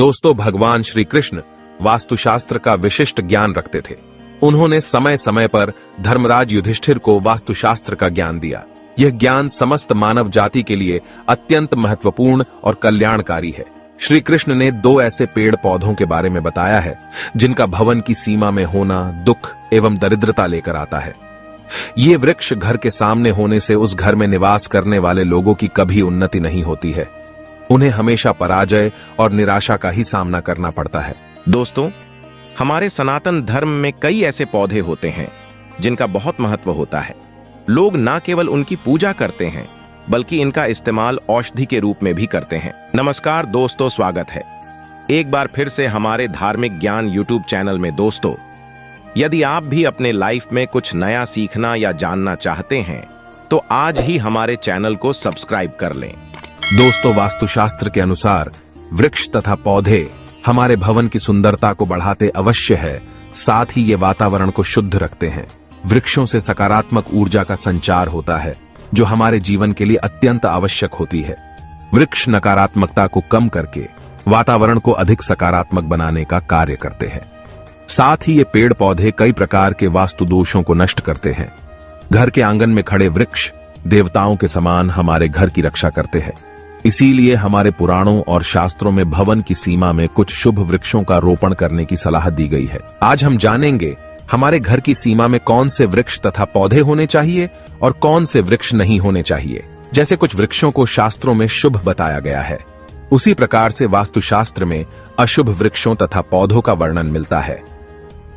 दोस्तों, भगवान श्री कृष्ण वास्तुशास्त्र का विशिष्ट ज्ञान रखते थे। उन्होंने समय समय पर धर्मराज युधिष्ठिर को वास्तुशास्त्र का ज्ञान दिया। यह ज्ञान समस्त मानव जाति के लिए अत्यंत महत्वपूर्ण और कल्याणकारी है। श्री कृष्ण ने 2 ऐसे पेड़ पौधों के बारे में बताया है जिनका भवन की सीमा में होना दुख एवं दरिद्रता लेकर आता है। ये वृक्ष घर के सामने होने से उस घर में निवास करने वाले लोगों की कभी उन्नति नहीं होती है। उन्हें हमेशा पराजय और निराशा का ही सामना करना पड़ता है। दोस्तों, हमारे सनातन धर्म में कई ऐसे पौधे होते हैं जिनका बहुत महत्व होता है। लोग न केवल उनकी पूजा करते हैं बल्कि इनका इस्तेमाल औषधि के रूप में भी करते हैं। नमस्कार दोस्तों, स्वागत है एक बार फिर से हमारे धार्मिक ज्ञान यूट्यूब चैनल में। दोस्तों, यदि आप भी अपने लाइफ में कुछ नया सीखना या जानना चाहते हैं तो आज ही हमारे चैनल को सब्सक्राइब कर लें। दोस्तों, वास्तुशास्त्र के अनुसार वृक्ष तथा पौधे हमारे भवन की सुंदरता को बढ़ाते अवश्य है, साथ ही ये वातावरण को शुद्ध रखते हैं। वृक्षों से सकारात्मक ऊर्जा का संचार होता है जो हमारे जीवन के लिए अत्यंत आवश्यक होती है। वृक्ष नकारात्मकता को कम करके वातावरण को अधिक सकारात्मक बनाने का कार्य करते हैं। साथ ही ये पेड़ पौधे कई प्रकार के वास्तु दोषों को नष्ट करते हैं। घर के आंगन में खड़े वृक्ष देवताओं के समान हमारे घर की रक्षा करते हैं। इसीलिए हमारे पुराणों और शास्त्रों में भवन की सीमा में कुछ शुभ वृक्षों का रोपण करने की सलाह दी गई है। आज हम जानेंगे हमारे घर की सीमा में कौन से वृक्ष तथा पौधे होने चाहिए और कौन से वृक्ष नहीं होने चाहिए। जैसे कुछ वृक्षों को शास्त्रों में शुभ बताया गया है, उसी प्रकार से वास्तुशास्त्र में अशुभ वृक्षों तथा पौधों का वर्णन मिलता है।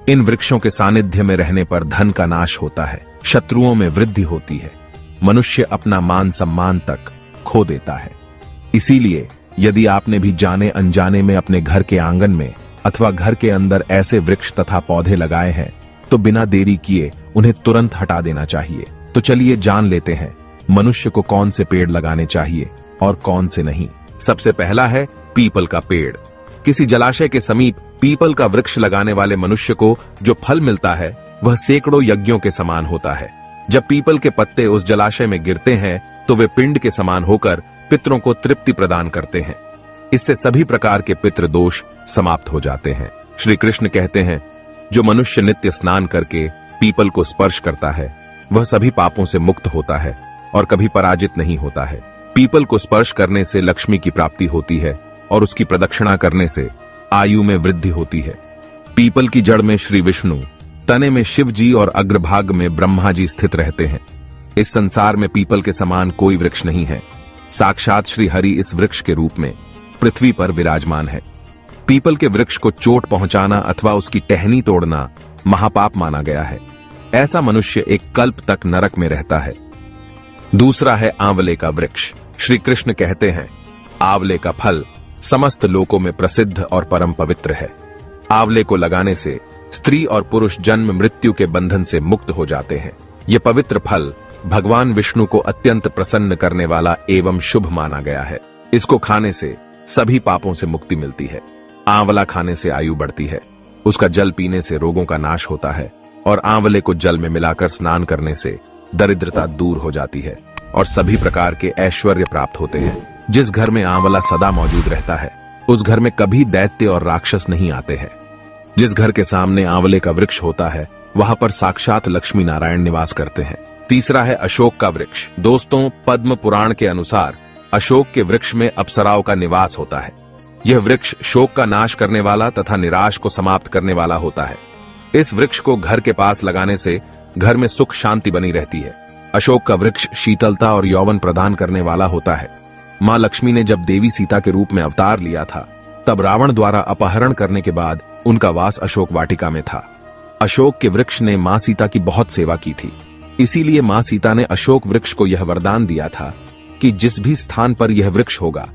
इन वृक्षों के सानिध्य में रहने पर धन का नाश होता है, शत्रुओं में वृद्धि होती है, मनुष्य अपना मान सम्मान तक खो देता है। इसीलिए यदि आपने भी जाने अनजाने में अपने घर के आंगन में अथवा घर के अंदर ऐसे वृक्ष तथा पौधे लगाए हैं तो बिना देरी किए उन्हें तुरंत हटा देना चाहिए। तो चलिए जान लेते हैं मनुष्य को कौन से पेड़ लगाने चाहिए और कौन से नहीं। सबसे पहला है पीपल का पेड़। किसी जलाशय के समीप पीपल का वृक्ष लगाने वाले मनुष्य को जो फल मिलता है वह सैकड़ों यज्ञों के समान होता है। जब पीपल के पत्ते उस जलाशय में गिरते हैं तो वे पिंड के समान होकर पितरों को तृप्ति प्रदान करते हैं। इससे सभी प्रकार के पितृ दोष समाप्त हो जाते हैं। श्री कृष्ण कहते हैं, जो मनुष्य नित्य स्नान करके पीपल को स्पर्श करता है वह सभी पापों से मुक्त होता है और कभी पराजित नहीं होता है। पीपल को स्पर्श करने से लक्ष्मी की प्राप्ति होती है और उसकी प्रदक्षिणा करने से आयु में वृद्धि होती है। पीपल की जड़ में श्री विष्णु, तने में शिव जी और अग्रभाग में ब्रह्मा जी स्थित रहते हैं। इस संसार में पीपल के समान कोई वृक्ष नहीं है। साक्षात श्री हरि इस वृक्ष के रूप में पृथ्वी पर विराजमान है। पीपल के वृक्ष को चोट पहुंचाना अथवा उसकी टहनी तोड़ना महापाप माना गया है। ऐसा मनुष्य एक कल्प तक नरक में रहता है। दूसरा है आंवले का वृक्ष। श्री कृष्ण कहते हैं, आंवले का फल समस्त लोकों में प्रसिद्ध और परम पवित्र है। आंवले को लगाने से स्त्री और पुरुष जन्म मृत्यु के बंधन से मुक्त हो जाते हैं। यह पवित्र फल भगवान विष्णु को अत्यंत प्रसन्न करने वाला एवं शुभ माना गया है। इसको खाने से सभी पापों से मुक्ति मिलती है। आंवला खाने से आयु बढ़ती है, उसका जल पीने से रोगों का नाश होता है और आंवले को जल में मिलाकर स्नान करने से दरिद्रता दूर हो जाती है और सभी प्रकार के ऐश्वर्य प्राप्त होते हैं। जिस घर में आंवला सदा मौजूद रहता है उस घर में कभी दैत्य और राक्षस नहीं आते हैं। जिस घर के सामने आंवले का वृक्ष होता है वहां पर साक्षात लक्ष्मी नारायण निवास करते हैं। तीसरा है अशोक का वृक्ष। दोस्तों, पद्म पुराण के अनुसार अशोक के वृक्ष में अप्सराओं का निवास होता है। यह वृक्ष शोक का नाश करने वाला तथा निराश को समाप्त करने वाला होता है। इस वृक्ष को घर के पास लगाने से घर में सुख शांति बनी रहती है। अशोक का वृक्ष शीतलता और यौवन प्रदान करने वाला होता है। मां लक्ष्मी ने जब देवी सीता के रूप में अवतार लिया था तब रावण द्वारा अपहरण करने के बाद उनका वास अशोक वाटिका में था। अशोक के वृक्ष ने मां सीता की बहुत सेवा की थी। इसीलिए मां सीता ने अशोक वृक्ष को यह वरदान दिया था कि जिस भी स्थान पर यह वृक्ष होगा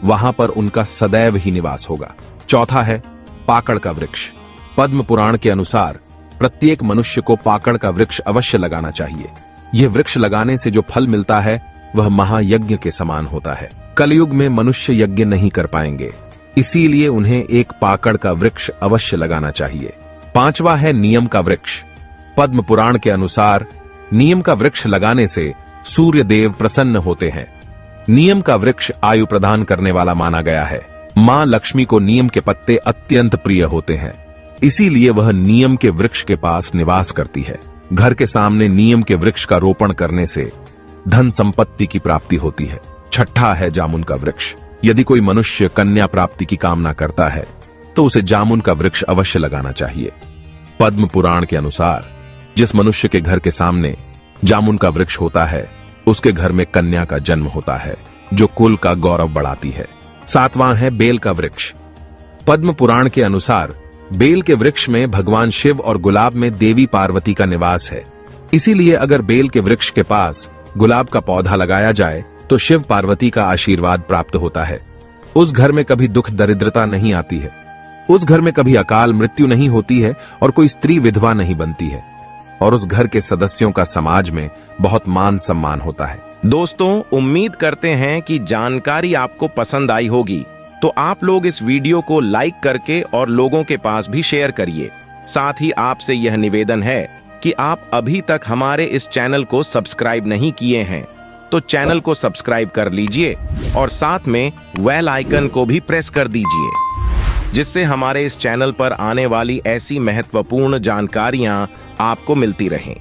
वहां पर उनका सदैव ही निवास होगा। चौथा है पाकड़ का वृक्ष। पद्म पुराण के अनुसार प्रत्येक मनुष्य को पाकड़ का वृक्ष अवश्य लगाना चाहिए। यह वृक्ष लगाने से जो फल मिलता है वह महायज्ञ के समान होता है। कलयुग में मनुष्य यज्ञ नहीं कर पाएंगे, इसीलिए उन्हें एक पाकड़ का वृक्ष अवश्य लगाना चाहिए। पांचवा है नियम का वृक्ष। पद्म पुराण के अनुसार नियम का वृक्ष लगाने से सूर्य देव प्रसन्न होते हैं। नियम का वृक्ष आयु प्रदान करने वाला माना गया है। मां लक्ष्मी को नीम के पत्ते अत्यंत प्रिय होते हैं, इसीलिए वह नीम के वृक्ष के पास निवास करती है। घर के सामने नीम के वृक्ष का रोपण करने से धन संपत्ति की प्राप्ति होती है। छठा है जामुन का वृक्ष। यदि कोई मनुष्य कन्या प्राप्ति की कामना करता है तो उसे जामुन का वृक्ष अवश्य लगाना चाहिए। पद्म पुराण के अनुसार जिस मनुष्य के घर के सामने जामुन का वृक्ष होता है उसके घर में कन्या का जन्म होता है, जो कुल का गौरव बढ़ाती है। सातवां है बेल का वृक्ष। पद्म पुराण के अनुसार बेल के वृक्ष में भगवान शिव और गुलाब में देवी पार्वती का निवास है, इसीलिए अगर बेल के वृक्ष के पास गुलाब का पौधा लगाया जाए तो शिव पार्वती का आशीर्वाद प्राप्त होता है। उस घर में कभी दुख दरिद्रता नहीं आती है, उस घर में कभी अकाल मृत्यु नहीं होती है और कोई स्त्री विधवा नहीं बनती है, और उस घर के सदस्यों का समाज में बहुत मान सम्मान होता है। दोस्तों, उम्मीद करते हैं कि जानकारी आपको पसंद आई होगी, तो आप लोग इस वीडियो को लाइक करके और लोगों के पास भी शेयर करिए। साथ ही आपसे यह निवेदन है कि आप अभी तक हमारे इस चैनल को सब्सक्राइब नहीं किए हैं तो चैनल को सब्सक्राइब कर लीजिए और साथ में बेल आइकन को भी प्रेस कर दीजिए, जिससे हमारे इस चैनल पर आने वाली ऐसी महत्वपूर्ण जानकारियां आपको मिलती रहें।